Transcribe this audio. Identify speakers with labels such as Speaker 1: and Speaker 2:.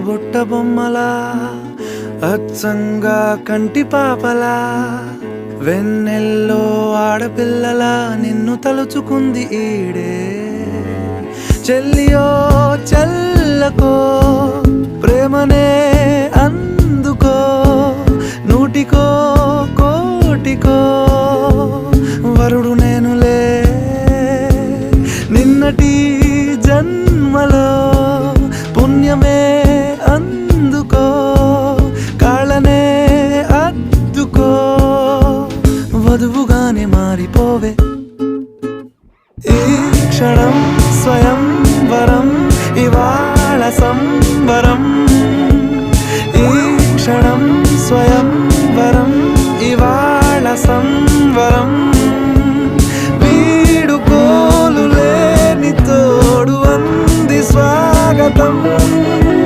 Speaker 1: బుట్ట బొమ్మలా అచ్చంగా కంటి పాపలా వెన్నెల్లో ఆడపిల్లలా నిన్ను తలుచుకుంది ఈడే చెల్లియో చల్లకో ప్రేమనే అందుకో నూటికో కోటికో వరుడు నేనులే నిన్నటి జన్మలో పుణ్యమే అందుకో కాళ్ళనే అద్దుకో వధువుగానే మారిపోవే ఈ క్షణం స్వయం వరం ఇవాళ సంబరం